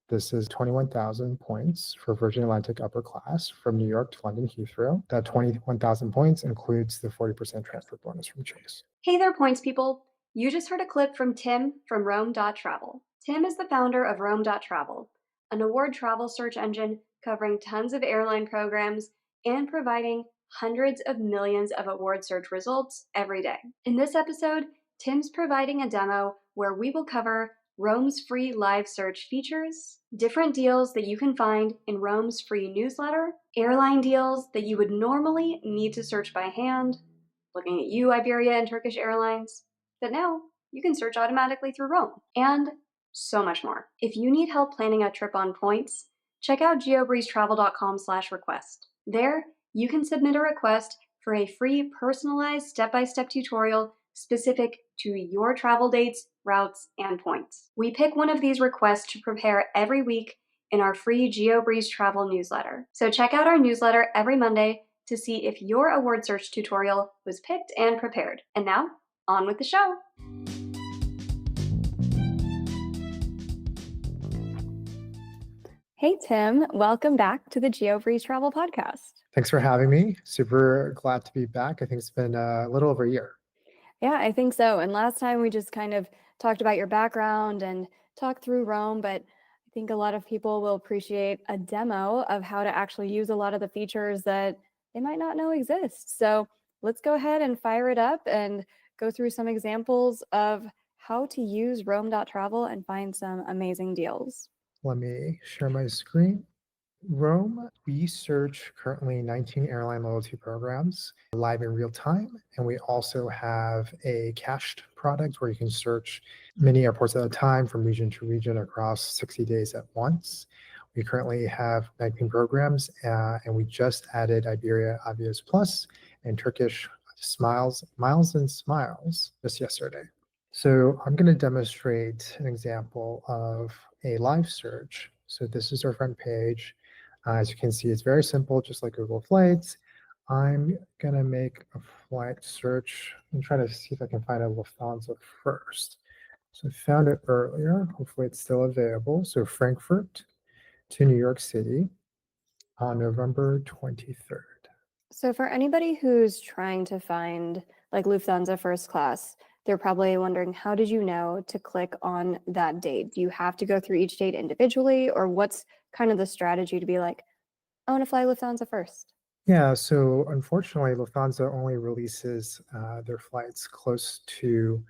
This is 21,000 points for Virgin Atlantic upper class from New York to London Heathrow. That 21,000 points includes the 40% transfer bonus from Chase. Hey there, points people. You just heard a clip from Tim from Rome.travel. Tim is the founder of Rome.travel, an award travel search engine covering tons of airline programs and providing hundreds of millions of award search results every day. In this episode, Tim's providing a demo where we will cover Rome's free live search features, different deals that you can find in Rome's free newsletter, airline deals that you would normally need to search by hand, looking at you, Iberia and Turkish Airlines, that now you can search automatically through Rome, and so much more. If you need help planning a trip on points, check out geobreezetravel.com/request. There, you can submit a request for a free personalized step-by-step tutorial specific to your travel dates, routes, and points. We pick one of these requests to prepare every week in our free GeoBreeze Travel newsletter. So check out our newsletter every Monday to see if your award search tutorial was picked and prepared. And now, on with the show. Hey, Tim, welcome back to the GeoBreeze Travel Podcast. Thanks for having me. Super glad to be back. I think it's been a little over a year. Yeah, I think so. And last time we just kind of talked about your background and talked through Rome, but I think a lot of people will appreciate a demo of how to actually use a lot of the features that they might not know exist. So let's go ahead and fire it up and go through some examples of how to use Rome.travel and find some amazing deals. Let me share my screen. Rome, we search currently 19 airline loyalty programs live in real time. And we also have a cached product where you can search many airports at a time from region to region across 60 days at once. We currently have 19 programs and we just added Iberia Avios Plus and Turkish Miles and Smiles just yesterday. So I'm going to demonstrate an example of a live search. So this is our front page. As you can see, it's very simple, just like Google Flights. I'm going to make a flight search and try to see if I can find a Lufthansa first. So I found it earlier. Hopefully it's still available. So Frankfurt to New York City on November 23rd. So for anybody who's trying to find like Lufthansa first class, they're probably wondering, how did you know to click on that date? Do you have to go through each date individually, or what's kind of the strategy to be like, I want to fly Lufthansa first? Yeah, so unfortunately, Lufthansa only releases their flights close to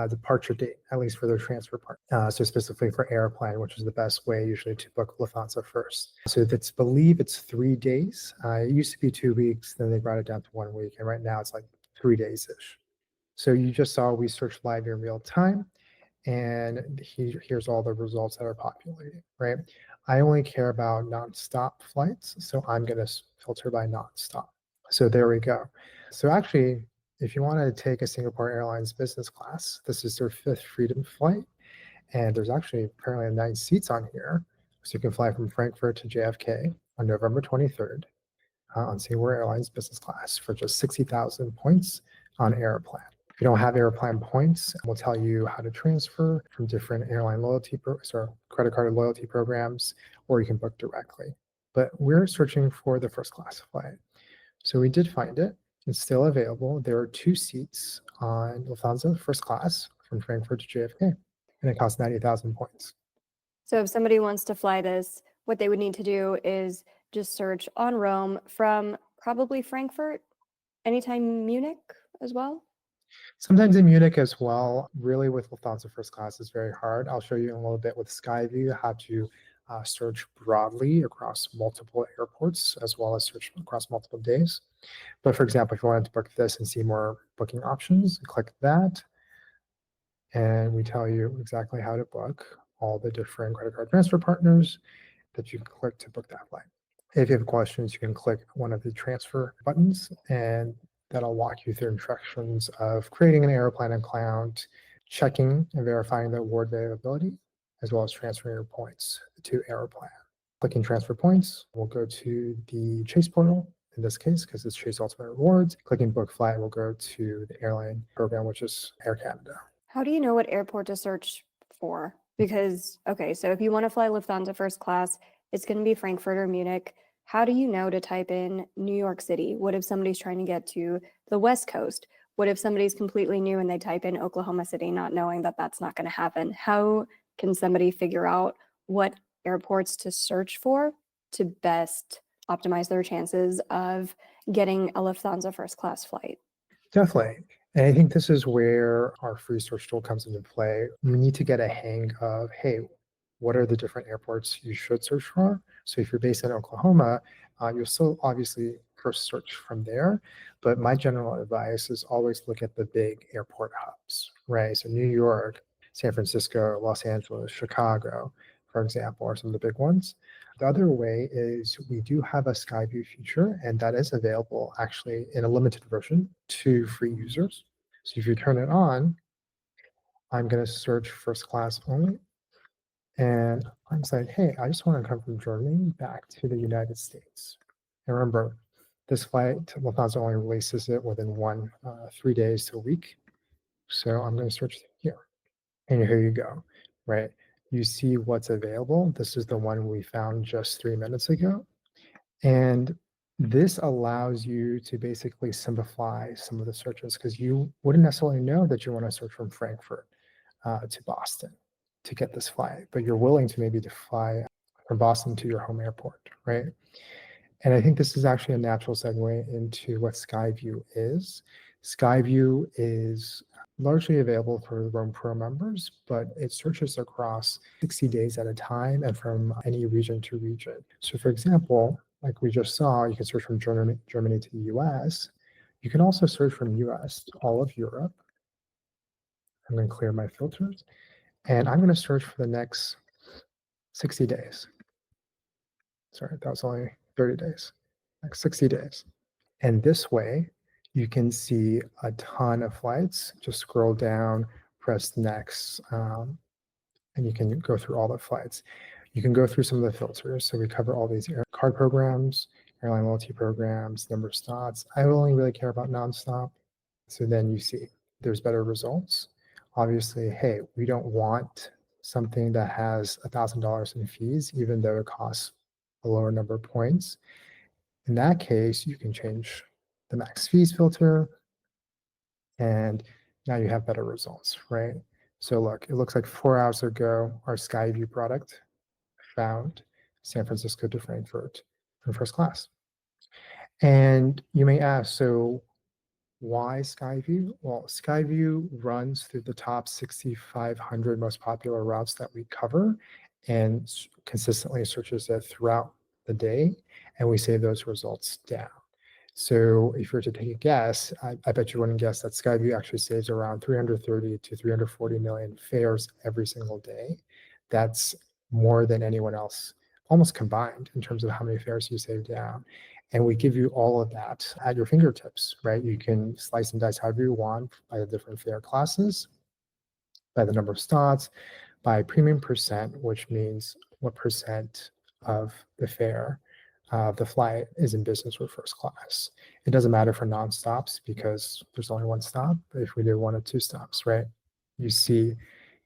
departure date, at least for their transfer part. So specifically for Aeroplan, which is the best way usually to book Lufthansa first. So it's believe it's 3 days. It used to be 2 weeks, then they brought it down to 1 week, and right now it's like 3 days-ish. So you just saw we searched live in real time, and here's all the results that are populating, right? I only care about nonstop flights, so I'm going to filter by nonstop. So there we go. So actually, if you want to take a Singapore Airlines business class, this is their 5th Freedom flight, and there's actually apparently 9 seats on here. So you can fly from Frankfurt to JFK on November 23rd on Singapore Airlines business class for just 60,000 points on Aeroplan. If you don't have Aeroplan points, we'll tell you how to transfer from different airline loyalty credit card loyalty programs, or you can book directly. But we're searching for the first class flight. So we did find it. It's still available. There are 2 seats on Lufthansa first class from Frankfurt to JFK, and it costs 90,000 points. So if somebody wants to fly this, what they would need to do is just search on Rome from probably Frankfurt, anytime Munich as well? Sometimes in Munich as well. Really, with Lufthansa first class, is very hard. I'll show you in a little bit with Skyview how to search broadly across multiple airports, as well as search across multiple days. But for example, if you wanted to book this and see more booking options, click that. And we tell you exactly how to book all the different credit card transfer partners that you can click to book that flight. If you have questions, you can click one of the transfer buttons, and that'll walk you through instructions of creating an Aeroplan account, checking and verifying the award availability, as well as transferring your points to Aeroplan. Clicking transfer points, we'll go to the Chase portal, in this case, because it's Chase Ultimate Rewards. Clicking book flight will go to the airline program, which is Air Canada. How do you know what airport to search for? Because, okay, so if you want to fly Lufthansa first class, it's going to be Frankfurt or Munich. How do you know to type in New York City? What if somebody's trying to get to the West Coast? What if somebody's completely new and they type in Oklahoma City, not knowing that that's not going to happen? How can somebody figure out what airports to search for to best optimize their chances of getting a Lufthansa first class flight? Definitely. And I think this is where our free search tool comes into play. We need to get a hang of, hey, what are the different airports you should search for? So if you're based in Oklahoma, you'll still obviously first search from there. But my general advice is always look at the big airport hubs, right? So New York, San Francisco, Los Angeles, Chicago, for example, are some of the big ones. The other way is we do have a Skyview feature, and that is available actually in a limited version to free users. So if you turn it on, I'm going to search first class only. And I'm saying, hey, I just want to come from Germany back to the United States. And remember, this flight, Lufthansa only releases it within 3 days to a week. So I'm going to search here. And here you go, right? You see what's available. This is the one we found just 3 minutes ago. And this allows you to basically simplify some of the searches because you wouldn't necessarily know that you want to search from Frankfurt to Boston to get this flight, but you're willing to maybe to fly from Boston to your home airport, right? And I think this is actually a natural segue into what Skyview is. Skyview is largely available for Roam Pro members, but it searches across 60 days at a time and from any region to region. So for example, like we just saw, you can search from Germany to the US. You can also search from US to all of Europe. I'm going to clear my filters. And I'm going to search for the next 60 days. Sorry, that was only 30 days, like 60 days. And this way, you can see a ton of flights. Just scroll down, press next, and you can go through all the flights. You can go through some of the filters. So we cover all these card programs, airline loyalty programs, number of stops. I only really care about nonstop. So then you see there's better results. Obviously, hey, we don't want something that has $1,000 in fees, even though it costs a lower number of points. In that case, you can change the max fees filter, and now you have better results, right? So look, it looks like 4 hours ago, our Skyview product found San Francisco to Frankfurt in first class. And you may ask, so why Skyview? Well, Skyview runs through the top 6,500 most popular routes that we cover and consistently searches it throughout the day, and we save those results down. So if you were to take a guess, I bet you wouldn't guess that Skyview actually saves around 330 to 340 million fares every single day. That's more than anyone else, almost combined in terms of how many fares you save down. And we give you all of that at your fingertips, right? You can slice and dice however you want by the different fare classes, by the number of stops, by premium percent, which means what percent of the fare the flight is in business or first class. It doesn't matter for non-stops because there's only one stop. But if we do 1 or 2 stops, right, you see,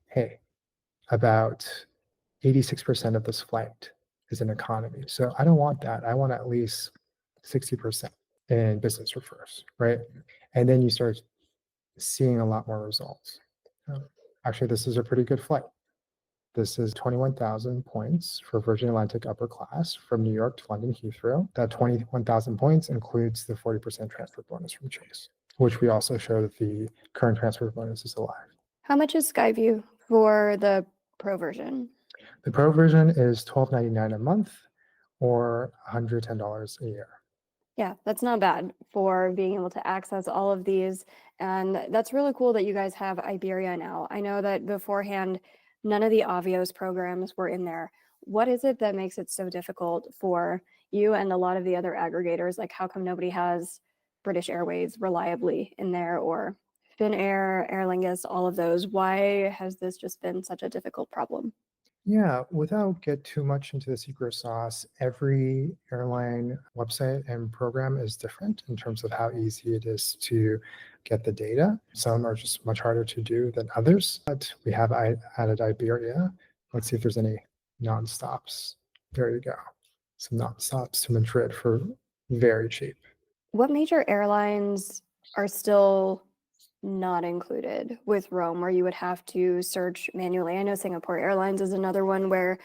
hey, about 86% of this flight is in economy. So I don't want that. I want at least 60% in business or first, right? And then you start seeing a lot more results. Actually, this is a pretty good flight. This is 21,000 points for Virgin Atlantic upper class from New York to London Heathrow. That 21,000 points includes the 40% transfer bonus from Chase, which we also show that the current transfer bonus is alive. How much is Skyview for the Pro version? The Pro version is $12.99 a month or $110 a year. Yeah, that's not bad for being able to access all of these. And that's really cool that you guys have Iberia now. I know that beforehand, none of the Avios programs were in there. What is it that makes it so difficult for you and a lot of the other aggregators? Like, how come nobody has British Airways reliably in there, or Finnair, Aer Lingus, all of those? Why has this just been such a difficult problem? Yeah, without get too much into the secret sauce, every airline website and program is different in terms of how easy it is to get the data. Some are just much harder to do than others, but we have added Iberia Let's see if there's any nonstops. There you go. Some nonstops to Madrid for very cheap. What major airlines are still not included with Rome where you would have to search manually? I know Singapore Airlines is another one where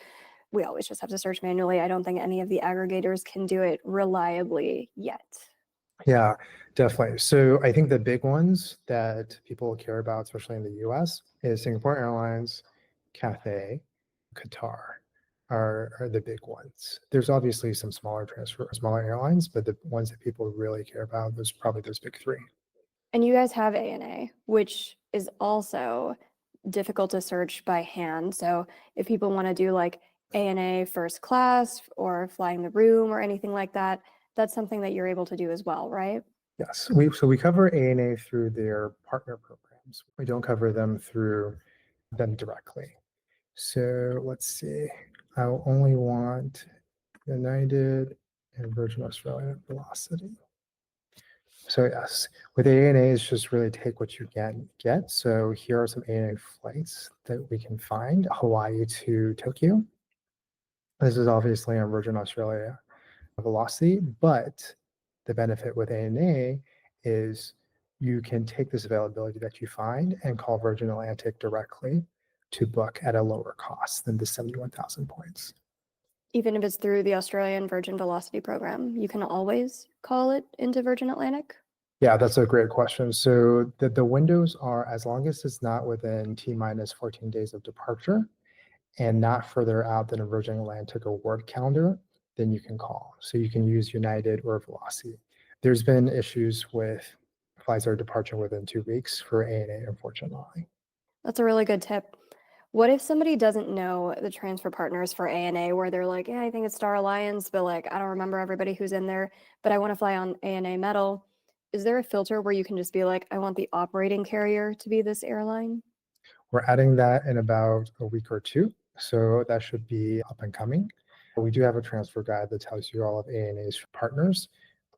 we always just have to search manually. I don't think any of the aggregators can do it reliably yet. Yeah, definitely. So I think the big ones that people care about, especially in the US, is Singapore Airlines, Cathay, Qatar are the big ones. There's obviously some smaller airlines, but the ones that people really care about, those probably those big three. And you guys have ANA, which is also difficult to search by hand. So if people want to do like ANA first class or flying the room or anything like that, that's something that you're able to do as well, right? Yes, we cover ANA through their partner programs. We don't cover them through them directly. So let's see. I'll only want United and Virgin Australia Velocity. So yes, with ANA, it's just really take what you can get. So here are some ANA flights that we can find: Hawaii to Tokyo. This is obviously on Virgin Australia Velocity, but the benefit with ANA is you can take this availability that you find and call Virgin Atlantic directly to book at a lower cost than the 71,000 points. Even if it's through the Australian Virgin Velocity program, you can always call it into Virgin Atlantic? Yeah, that's a great question. So the windows are, as long as it's not within T minus 14 days of departure and not further out than a Virgin Atlantic award calendar, then you can call. So you can use United or Velocity. There's been issues with flights that are departing within 2 weeks for ANA, unfortunately. That's a really good tip. What if somebody doesn't know the transfer partners for ANA where they're like, yeah, I think it's Star Alliance, but like, I don't remember everybody who's in there, but I want to fly on ANA metal. Is there a filter where you can just be like, I want the operating carrier to be this airline? We're adding that in about a week or two. So that should be up and coming. We do have a transfer guide that tells you all of ANA's partners,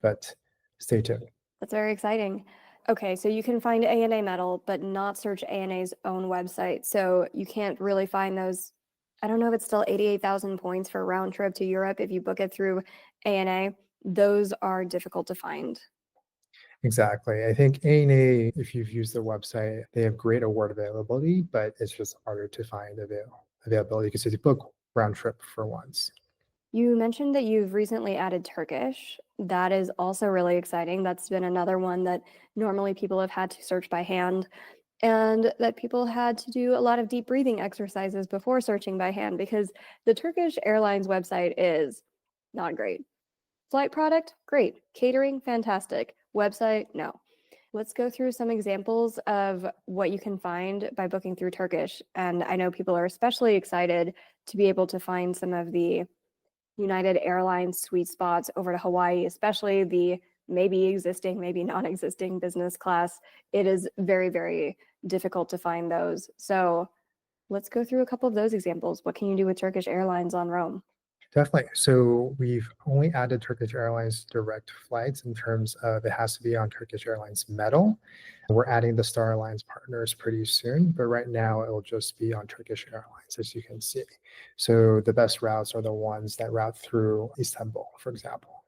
but stay tuned. That's very exciting. Okay, so you can find ANA metal, but not search ANA's own website. So you can't really find those. I don't know if it's still 88,000 points for a round trip to Europe if you book it through ANA. Those are difficult to find. Exactly. I think ANA, if you've used their website, they have great award availability, but it's just harder to find availability because you book round trip for once. You mentioned that you've recently added Turkish. That is also really exciting. That's been another one that normally people have had to search by hand and that people had to do a lot of deep breathing exercises before searching by hand because the Turkish Airlines website is not great. Flight product, great. Catering, fantastic. Website, no. Let's go through some examples of what you can find by booking through Turkish. And I know people are especially excited to be able to find some of the United Airlines sweet spots over to Hawaii, especially the maybe existing, maybe non-existing business class. It is very, very difficult to find those. So let's go through a couple of those examples. What can you do with Turkish Airlines on Rome? Definitely. So we've only added Turkish Airlines direct flights in terms of it has to be on Turkish Airlines metal. We're adding the Star Alliance partners pretty soon, but right now it will just be on Turkish Airlines, as you can see. So the best routes are the ones that route through Istanbul, for example.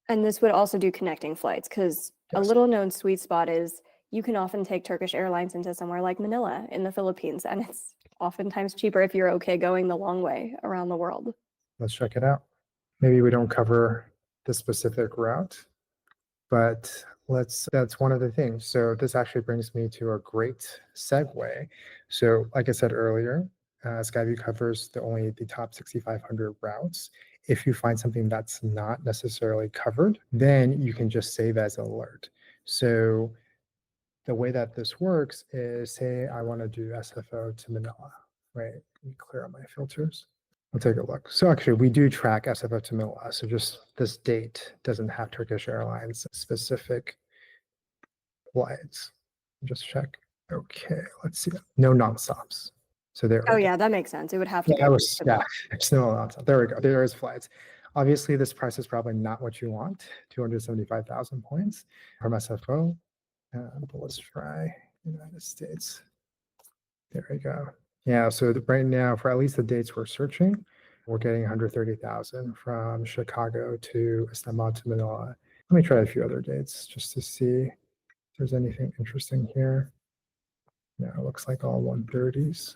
And this would also do connecting flights because a Yes. little known sweet spot is you can often take Turkish Airlines into somewhere like Manila in the Philippines, and it's oftentimes cheaper if you're okay going the long way around the world. Let's check it out. Maybe we don't cover the specific route, but that's one of the things. So this actually brings me to a great segue. So like I said earlier, Skyview covers only the top 6,500 routes. If you find something that's not necessarily covered, then you can just save as an alert. So the way that this works is, say I want to do SFO to Manila, right? Let me clear out my filters. I'll take a look. So actually, we do track SFO to Manila. So just this date doesn't have Turkish Airlines specific flights. Just check. Okay, let's see. No nonstops. So there Oh we go. yeah, that makes sense. It would have to Yeah, go. it's no nonstop. There we go. There is flights. Obviously, this price is probably not what you want. 275,000 points from SFO. But let's try United States. There we go. Yeah, so right now, for at least the dates we're searching, we're getting 130,000 from Chicago to Istanbul to Manila. Let me try a few other dates just to see if there's anything interesting here. No, it looks like all 130s.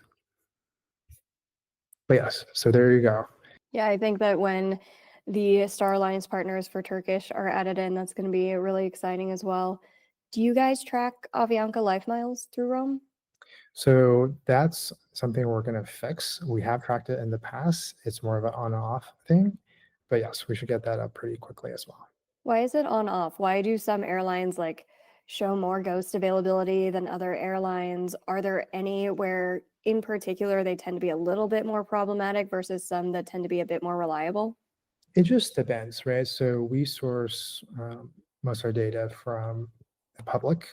But yes, so there you go. Yeah, I think that when the Star Alliance partners for Turkish are added in, that's going to be really exciting as well. Do you guys track Avianca Life Miles through Rome? So that's something we're going to fix. We have tracked it in the past. It's more of an on-off thing. But yes, we should get that up pretty quickly as well. Why is it on off? Why do some airlines like show more ghost availability than other airlines? Are there any where in particular they tend to be a little bit more problematic versus some that tend to be a bit more reliable? It just depends, right? So we source most of our data from the public,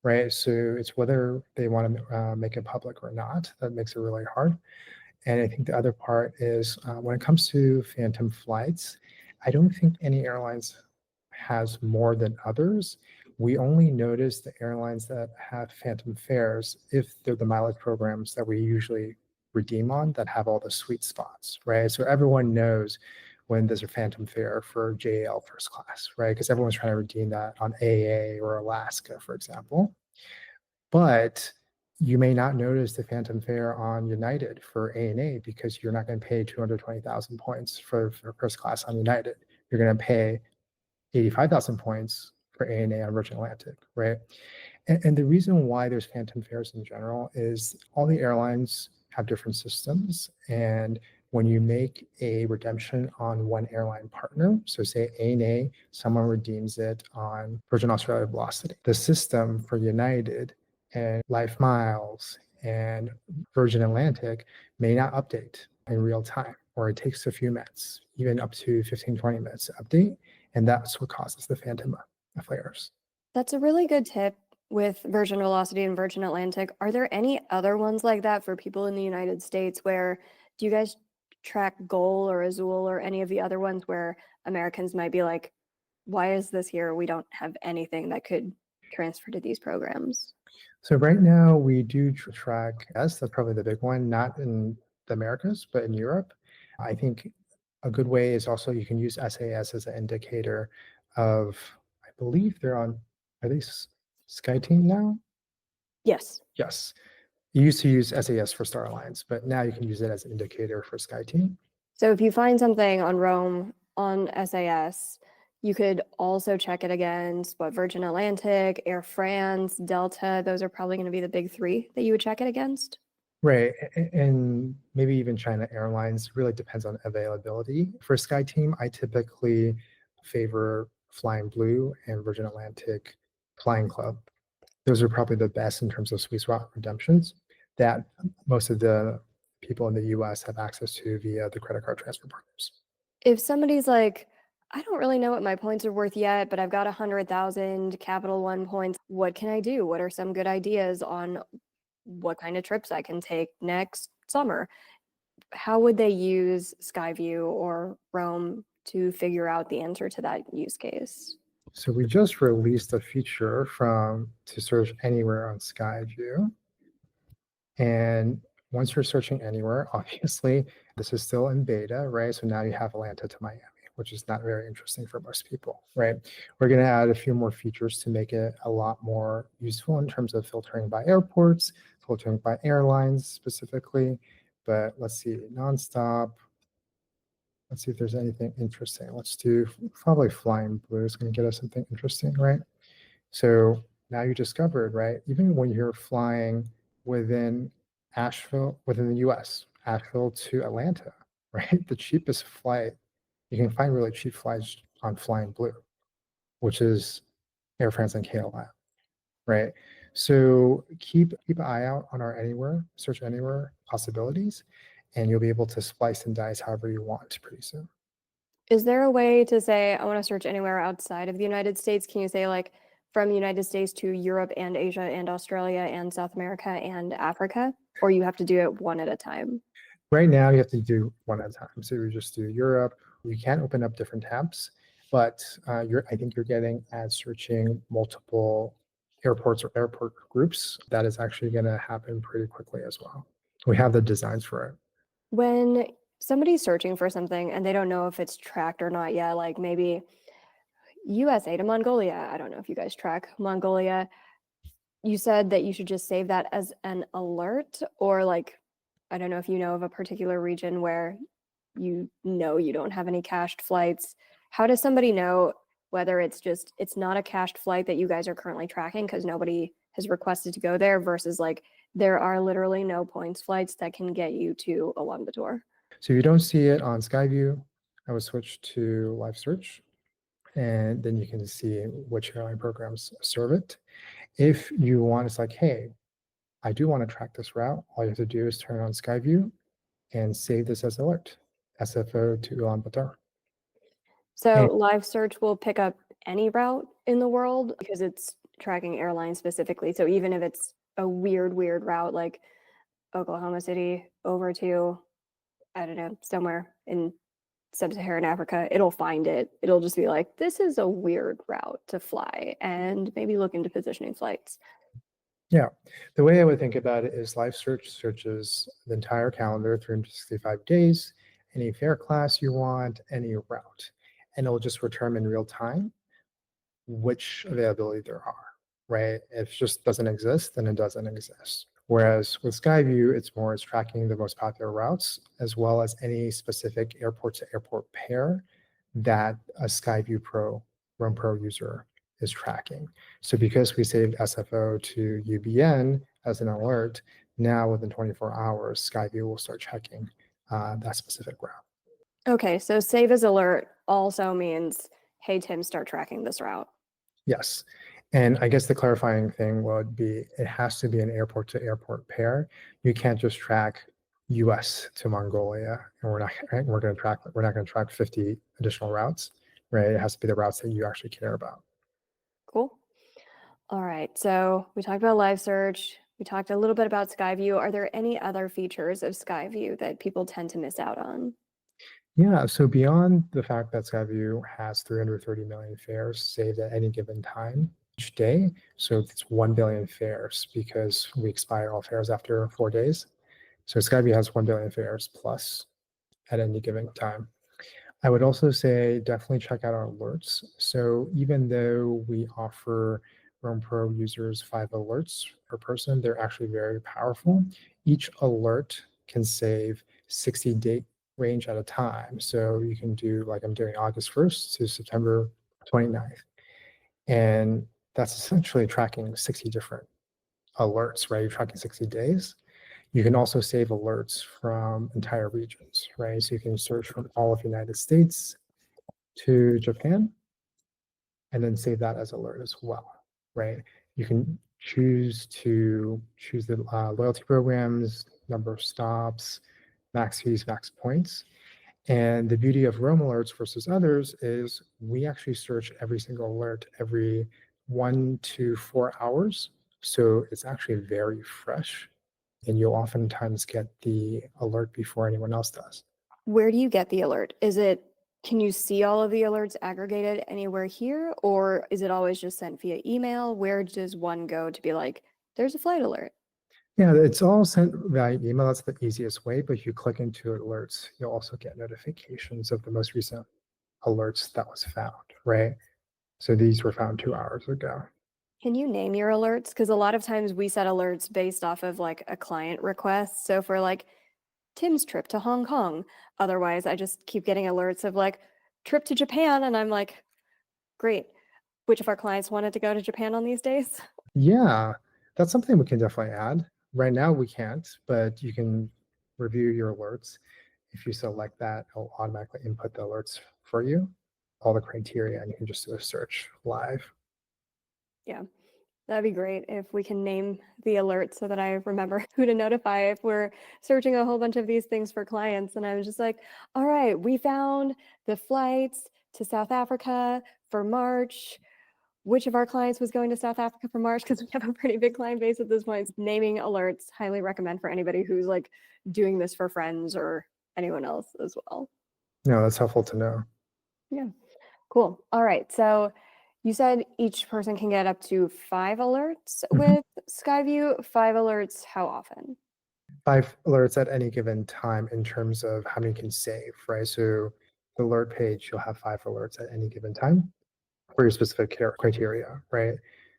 right? So it's whether they want to make it public or not that makes it really hard. And I think the other part is when it comes to phantom flights, I don't think any airlines has more than others. We only notice the airlines that have phantom fares if they're the mileage programs that we usually redeem on that have all the sweet spots, right? So everyone knows when there's a phantom fare for JAL first class, right? Because everyone's trying to redeem that on AA or Alaska, for example. But you may not notice the phantom fare on United for ANA because you're not going to pay 220,000 points for first class on United. You're going to pay 85,000 points for ANA on Virgin Atlantic, right? And the reason why there's phantom fares in general is all the airlines have different systems. And when you make a redemption on one airline partner, so say ANA, someone redeems it on Virgin Australia Velocity, the system for United and Life Miles and Virgin Atlantic may not update in real time, or it takes a few minutes, even up to 15, 20 minutes to update. And that's what causes the phantom flares. That's a really good tip with Virgin Velocity and Virgin Atlantic. Are there any other ones like that for people in the United States where do you guys track Goal or Azul or any of the other ones where Americans might be like, why is this here? We don't have anything that could transfer to these programs. So right now we do track S, that's probably the big one, not in the Americas, but in Europe. I think a good way is also you can use SAS as an indicator of, I believe they're on, are they SkyTeam now? Yes. Yes. You used to use SAS for Star Alliance, but now you can use it as an indicator for SkyTeam. So if you find something on Rome on SAS, you could also check it against what Virgin Atlantic, Air France, Delta. Those are probably going to be the big three that you would check it against. Right. And maybe even China Airlines really depends on availability. For SkyTeam, I typically favor Flying Blue and Virgin Atlantic Flying Club. Those are probably the best in terms of sweet spot redemptions that most of the people in the US have access to via the credit card transfer partners. If somebody's like, I don't really know what my points are worth yet, but I've got 100,000 Capital One points. What can I do? What are some good ideas on what kind of trips I can take next summer? How would they use Skyview or Roam to figure out the answer to that use case? So we just released a feature to search anywhere on Skyview. And once you're searching anywhere, obviously, this is still in beta, right? So now you have Atlanta to Miami, which is not very interesting for most people, right? We're going to add a few more features to make it a lot more useful in terms of filtering by airports, filtering by airlines specifically. But let's see, nonstop. Let's see if there's anything interesting. Let's do probably Flying Blue is going to get us something interesting, right? So now you discovered, right? Even when you're flying within Asheville, within the US, Asheville to Atlanta, right? The cheapest flight, you can find really cheap flights on Flying Blue, which is Air France and KLM, right? So keep an eye out on our anywhere, search anywhere possibilities, and you'll be able to splice and dice however you want pretty soon. Is there a way to say, I want to search anywhere outside of the United States? Can you say like from United States to Europe and Asia and Australia and South America and Africa? Or you have to do it one at a time? Right now, you have to do one at a time. So you just do Europe. You can open up different tabs, but I think you're getting at searching multiple airports or airport groups. That is actually going to happen pretty quickly as well. We have the designs for it. When somebody's searching for something and they don't know if it's tracked or not yet, like maybe USA to Mongolia, I don't know if you guys track Mongolia, you said that you should just save that as an alert, or like, I don't know if you know of a particular region where you know you don't have any cached flights. How does somebody know whether it's not a cached flight that you guys are currently tracking because nobody has requested to go there versus like there are literally no points flights that can get you to Ulaanbaatar? So if you don't see it on Skyview, I would switch to Live Search, and then you can see which airline programs serve it. If you want, it's like, hey, I do want to track this route. All you have to do is turn on Skyview and save this as alert, SFO to Ulaanbaatar. So And live search will pick up any route in the world because it's tracking airlines specifically. So even if it's a weird route like Oklahoma City over to, I don't know, somewhere in sub-Saharan Africa, it'll find it. It'll just be like, this is a weird route to fly, and maybe look into positioning flights. yeah, the way I would think about it is Live Search searches the entire calendar, 365 days, any fare class you want, any route, and it'll just return in real time which availability there are, right? If it just doesn't exist, then it doesn't exist. Whereas with Skyview, it's tracking the most popular routes as well as any specific airport to airport pair that a Skyview Pro, Roam Pro user is tracking. So because we saved SFO to UBN as an alert, now within 24 hours, Skyview will start checking that specific route. Okay, so save as alert also means, hey, Tim, start tracking this route. Yes. And I guess the clarifying thing would be it has to be an airport to airport pair. You can't just track US to Mongolia and we're not going to track 50 additional routes, right? It has to be the routes that you actually care about. Cool. All right, so we talked about live search. We talked a little bit about Skyview. Are there any other features of Skyview that people tend to miss out on? Yeah, so beyond the fact that Skyview has 330 million fares saved at any given time each day, so it's 1 billion fares because we expire all fares after 4 days. So Skyview has 1 billion fares plus at any given time. I would also say definitely check out our alerts. So even though we offer Roam Pro users 5 alerts per person, they're actually very powerful. Each alert can save 60 date range at a time. So you can do like I'm doing August 1st to September 29th. And that's essentially tracking 60 different alerts, right? You're tracking 60 days. You can also save alerts from entire regions, right? So you can search from all of the United States to Japan and then save that as alert as well, right? You can choose the loyalty programs, number of stops, max fees, max points. And the beauty of Roam alerts versus others is we actually search every single alert every 1 to 4 hours. So it's actually very fresh and you'll oftentimes get the alert before anyone else does. Where do you get the alert? Can you see all of the alerts aggregated anywhere here, or is it always just sent via email? Where does one go to be like, there's a flight alert? Yeah, it's all sent via email. That's the easiest way. But if you click into alerts, you'll also get notifications of the most recent alerts that was found, right? So these were found 2 hours ago. Can you name your alerts? Because a lot of times we set alerts based off of like a client request. So for like Tim's trip to Hong Kong, otherwise I just keep getting alerts of like trip to Japan, and I'm like, great. Which of our clients wanted to go to Japan on these days? Yeah, that's something we can definitely add. Right now we can't, but you can review your alerts. If you select that, it'll automatically input the alerts for you, all the criteria, and you can just do a search live. Yeah, that'd be great if we can name the alerts so that I remember who to notify if we're searching a whole bunch of these things for clients. And I was just like, all right, we found the flights to South Africa for March. Which of our clients was going to South Africa for March? Because we have a pretty big client base at this point. Naming alerts, highly recommend for anybody who's like doing this for friends or anyone else as well. No, that's helpful to know. Yeah, cool. All right. So you said each person can get up to 5 alerts Mhm. with Skyview. 5 alerts, how often? 5 alerts at any given time in terms of how many you can save, right? So the alert page, you'll have 5 alerts at any given time for your specific criteria, right?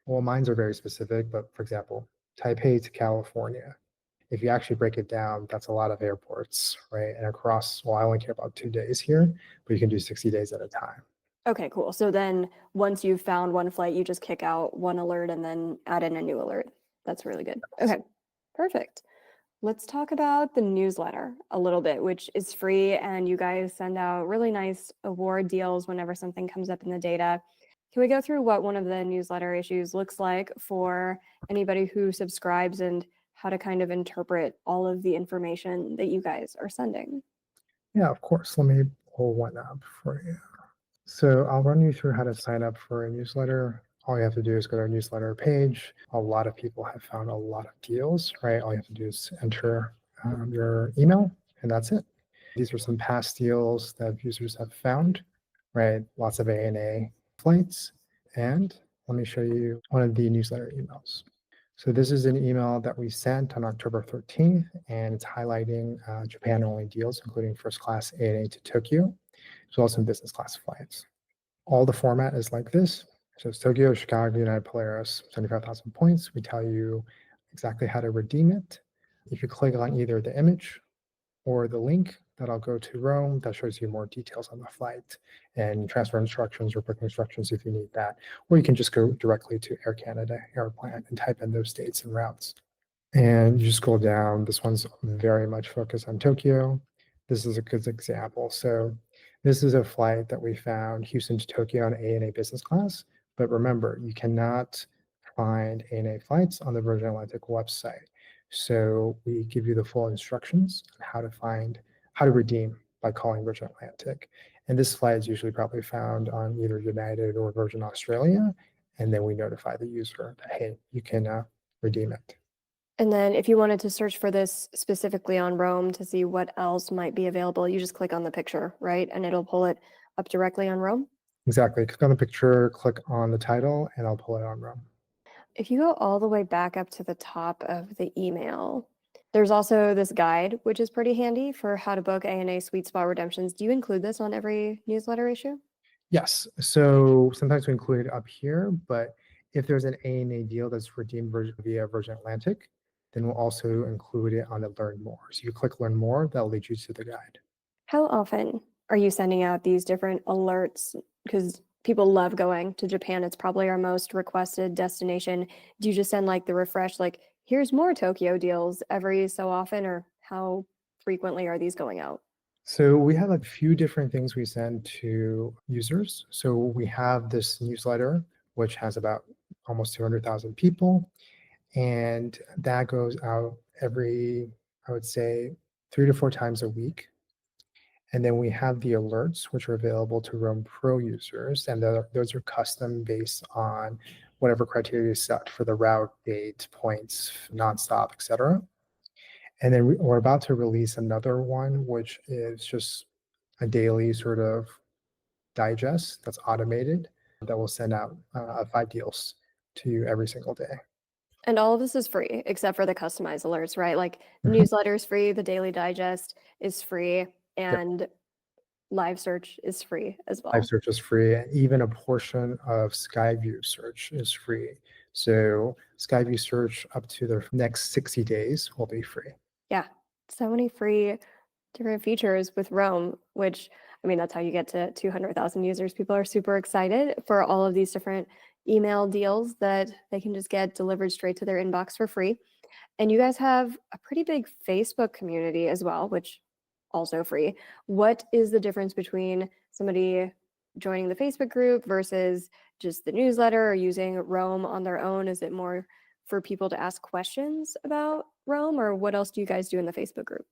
Well, mines are very specific, but for example, Taipei to California, if you actually break it down, that's a lot of airports, right? And across, well, I only care about 2 days here, but you can do 60 days at a time. Okay, cool. So then once you've found one flight, you just kick out one alert and then add in a new alert. That's really good. Okay, perfect. Let's talk about the newsletter a little bit, which is free, and you guys send out really nice award deals whenever something comes up in the data. Can we go through what one of the newsletter issues looks like for anybody who subscribes and how to kind of interpret all of the information that you guys are sending? Yeah, of course. Let me pull one up for you. So I'll run you through how to sign up for a newsletter. All you have to do is go to our newsletter page. A lot of people have found a lot of deals, right? All you have to do is enter your email, and that's it. These are some past deals that users have found, right? Lots of ANA flights. And let me show you one of the newsletter emails. So this is an email that we sent on October 13th, and it's highlighting Japan-only deals, including first class ANA to Tokyo, as well as some business class flights. All the format is like this. So it's Tokyo, Chicago, United Polaris, 75,000 points. We tell you exactly how to redeem it. If you click on either the image or the link, that'll go to Rome. That shows you more details on the flight and transfer instructions or booking instructions if you need that. Or you can just go directly to Air Canada Airplan and type in those dates and routes. And you scroll down. This one's very much focused on Tokyo. This is a good example. So this is a flight that we found, Houston to Tokyo on ANA business class. But remember, you cannot find ANA flights on the Virgin Atlantic website. So we give you the full instructions on how to redeem by calling Virgin Atlantic. And this flight is usually probably found on either United or Virgin Australia. And then we notify the user that, hey, you can redeem it. And then if you wanted to search for this specifically on Rome to see what else might be available, you just click on the picture, right? And it'll pull it up directly on Rome. Exactly. Click on the picture, click on the title, and I'll pull it on Rome. If you go all the way back up to the top of the email, there's also this guide, which is pretty handy for how to book ANA Sweet Spot redemptions. Do you include this on every newsletter issue? Yes. So sometimes we include it up here, but if there's an ANA deal that's redeemed via Virgin Atlantic, then we'll also include it on the Learn More. So you click Learn More, that'll lead you to the guide. How often are you sending out these different alerts? Because people love going to Japan. It's probably our most requested destination. Do you just send like the refresh, like, here's more Tokyo deals every so often, or how frequently are these going out? So we have a few different things we send to users. So we have this newsletter, which has about almost 200,000 people. And that goes out every, I would say, 3 to 4 times a week. And then we have the alerts, which are available to Roam Pro users. And those are custom based on whatever criteria is set for the route, date, points, nonstop, et cetera. And then we're about to release another one, which is just a daily sort of digest that's automated that will send out 5 deals to you every single day. And all of this is free except for the customized alerts, right? Like the Mhm. newsletter is free, the daily digest is free, Yep. and live search is free as Live well. search is free, and even a portion of Skyview search is free. So Skyview search up to the next 60 days will be free. Yeah, so many free different features with Roam, which, I mean, that's how you get to 200,000 users. People are super excited for all of these different email deals that they can just get delivered straight to their inbox for free. And you guys have a pretty big Facebook community as well, which also free. What is the difference between somebody joining the Facebook group versus just the newsletter or using Roam on their own? Is it more for people to ask questions about Roam, or what else do you guys do in the Facebook group?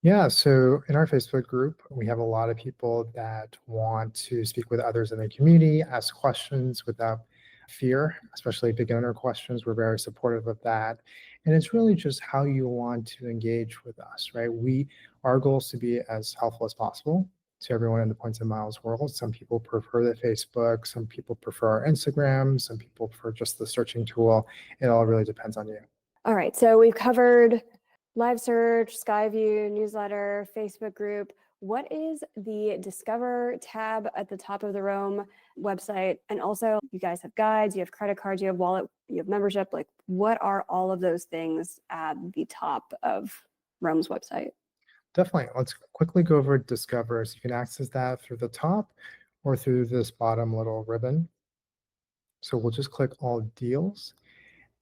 Yeah, so in our Facebook group, we have a lot of people that want to speak with others in the community, ask questions without fear, especially beginner questions. We're very supportive of that. And it's really just how you want to engage with us, right? Our goal is to be as helpful as possible to everyone in the Points and Miles world. Some people prefer the Facebook, some people prefer our Instagram, some people prefer just the searching tool. It all really depends on you. All right, so we've covered live search, Skyview, newsletter, Facebook group. What is the Discover tab at the top of the Roam website? And also, you guys have guides, you have credit cards, you have wallet, you have membership. Like, what are all of those things at the top of Roam's website? Definitely. Let's quickly go over Discover. So you can access that through the top or through this bottom little ribbon. So we'll just click all deals.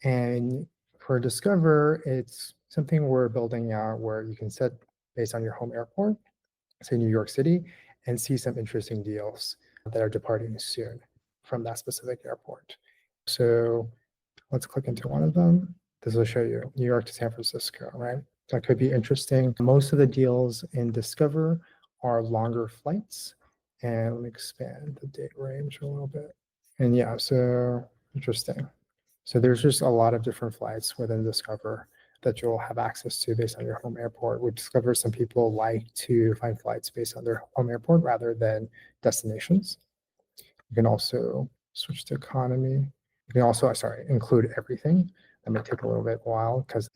And for Discover, it's something we're building out where you can set based on your home airport, say New York City, and see some interesting deals that are departing soon from that specific airport. So let's click into one of them. This will show you New York to San Francisco, right? That could be interesting. Most of the deals in Discover are longer flights. And let me expand the date range a little bit. And yeah, so interesting. So there's just a lot of different flights within Discover that you'll have access to based on your home airport. We discover some people like to find flights based on their home airport rather than destinations. You can also switch to economy. You can also, include everything. That may take a little bit while because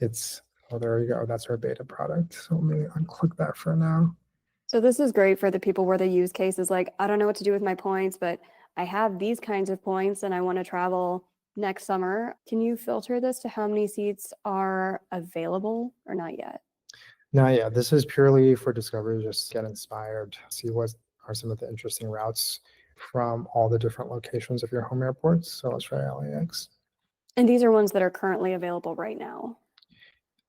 oh, there you go. That's our beta product. So let me unclick that for now. So this is great for the people where the use case is like, I don't know what to do with my points, but I have these kinds of points and I want to travel next summer. Can you filter this to how many seats are available or not yet? No, yeah, this is purely for Discovery. Just get inspired, see what are some of the interesting routes from all the different locations of your home airports. So let's try LAX. And these are ones that are currently available right now.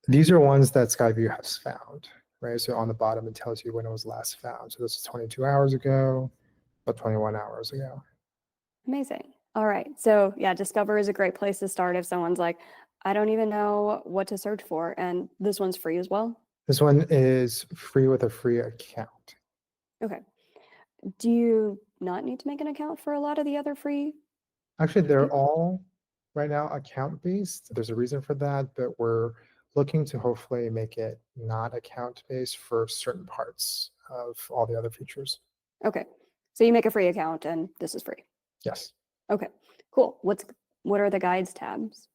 These are ones that Skyview has found, right? So on the bottom, it tells you when it was last found. So this is 22 hours ago, but 21 hours ago. Amazing. All right. So yeah, Discover is a great place to start if someone's like, I don't even know what to search for. And this one's free as well. This one is free with a free account. Okay. Do you not need to make an account for a lot of the other free? Actually, they're all right now account-based. There's a reason for that, but we're looking to hopefully make it not account-based for certain parts of all the other features. Okay. So you make a free account and this is free. Yes. Okay, cool. What are the guides tabs?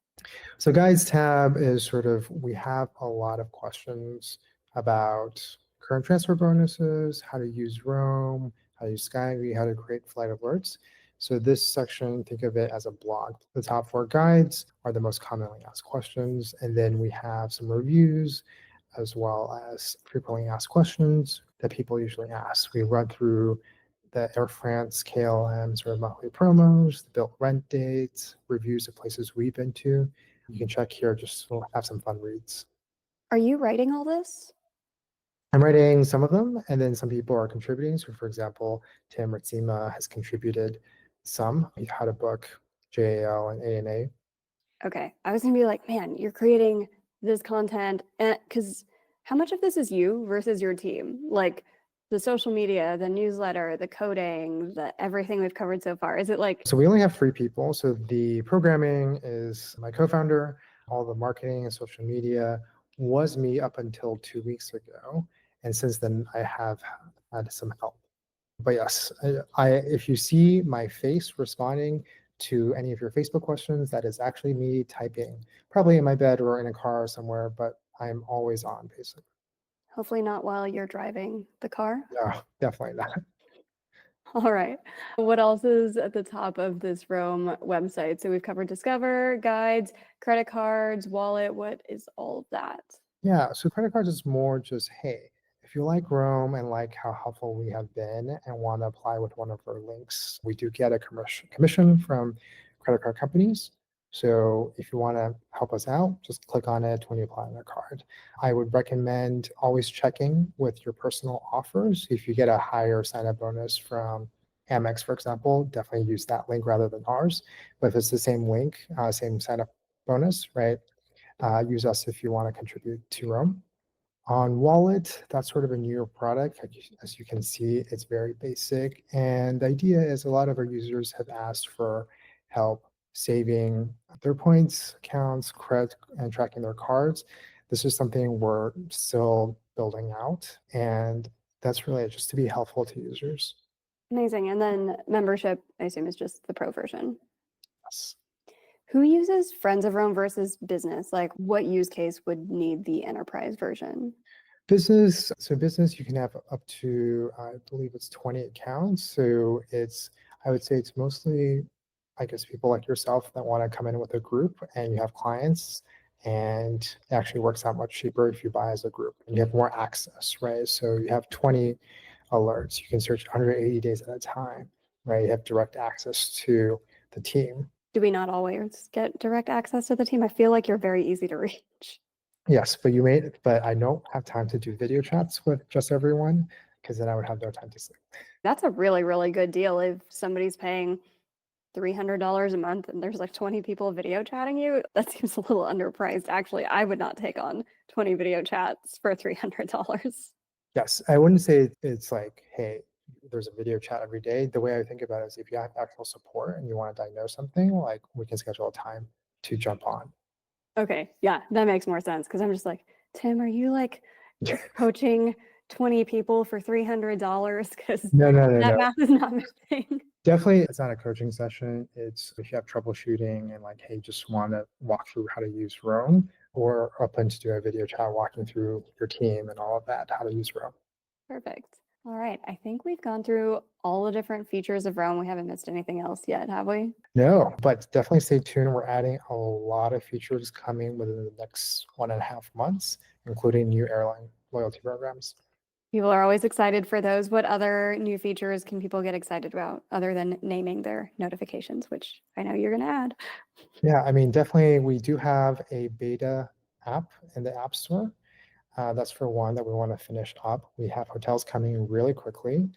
So guides tab is sort of, we have a lot of questions about current transfer bonuses, how to use Roam, how to use Skyview, how to create flight alerts. So this section, think of it as a blog. The top 4 guides are the most commonly asked questions. And then we have some reviews as well as frequently asked questions that people usually ask. We run through the Air France KLM sort of monthly promos, the built rent dates, reviews of places we've been to. You can check here, just to have some fun reads. Are you writing all this? I'm writing some of them, and then some people are contributing. So for example, Tim Ritzima has contributed some. He had a book, JAL and ANA. Okay, I was gonna be like, man, you're creating this content, because how much of this is you versus your team? Like the social media, the newsletter, the coding, the everything we've covered so far. Is it like? So we only have 3 people. So the programming is my co-founder. All the marketing and social media was me up until 2 weeks ago. And since then, I have had some help. But yes, if you see my face responding to any of your Facebook questions, that is actually me typing, probably in my bed or in a car somewhere, but I'm always on, basically. Hopefully not while you're driving the car. No, definitely not. All right. What else is at the top of this Roam website? So we've covered Discover, guides, credit cards, wallet. What is all of that? Yeah, so credit cards is more just, hey, if you like Roam and like how helpful we have been and want to apply with one of our links, we do get a commission from credit card companies. So if you want to help us out, just click on it when you apply on a card. I would recommend always checking with your personal offers. If you get a higher sign-up bonus from Amex, for example, definitely use that link rather than ours. But if it's the same link, same sign-up bonus, right? Use us if you want to contribute to Roam. On Wallet, that's sort of a newer product. As you can see, it's very basic. And the idea is a lot of our users have asked for help saving their points, accounts, credit, and tracking their cards. This is something we're still building out. And that's really just to be helpful to users. Amazing. And then membership, I assume, is just the pro version. Yes. Who uses Friends of Rome versus business? Like, what use case would need the enterprise version? Business, you can have up to, I believe it's 20 accounts. So I would say it's mostly, I guess, people like yourself that want to come in with a group and you have clients, and it actually works out much cheaper if you buy as a group and you have more access, right? So you have 20 alerts. You can search 180 days at a time, right? You have direct access to the team. Do we not always get direct access to the team? I feel like you're very easy to reach. Yes, but I don't have time to do video chats with just everyone because then I would have no time to sleep. That's a really, really good deal. If somebody's paying $300 a month and there's like 20 people video chatting you, that seems a little underpriced. Actually, I would not take on 20 video chats for $300. Yes, I wouldn't say it's like, hey, there's a video chat every day. The way I think about it is if you have actual support and you want to diagnose something, like we can schedule a time to jump on. Okay, yeah, that makes more sense because I'm just like, Tim, are you like coaching 20 people for $300? Because No, that math is not moving. Definitely, it's not a coaching session. It's if you have troubleshooting and like, hey, just want to walk through how to use Roam, or open to do a video chat walking through your team and all of that, how to use Roam. Perfect. All right, I think we've gone through all the different features of Roam. We haven't missed anything else yet, have we? No, but definitely stay tuned. We're adding a lot of features coming within the next 1.5 months, including new airline loyalty programs. People are always excited for those. What other new features can people get excited about other than naming their notifications, which I know you're going to add? Yeah, I mean, definitely we do have a beta app in the App Store. That's for one that we want to finish up. We have hotels coming really quickly.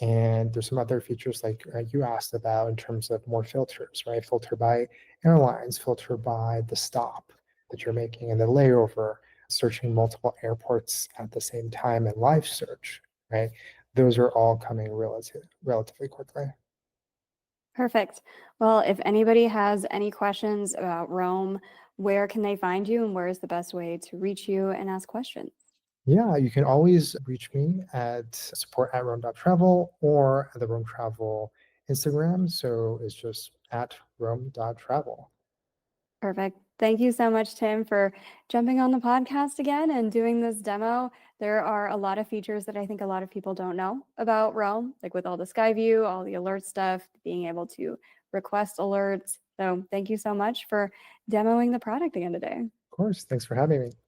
And there's some other features like you asked about in terms of more filters, right? Filter by airlines, filter by the stop that you're making and the layover, searching multiple airports at the same time and live search, right? Those are all coming relatively quickly. Perfect. Well, if anybody has any questions about Roam, where can they find you and where is the best way to reach you and ask questions? Yeah, you can always reach me at support@rome.travel or at the Rome Travel Instagram. So it's just at rome.travel. Perfect. Thank you so much, Tim, for jumping on the podcast again and doing this demo. There are a lot of features that I think a lot of people don't know about Roam, like with all the Skyview, all the alert stuff, being able to request alerts. So thank you so much for demoing the product again today. Of course. Thanks for having me.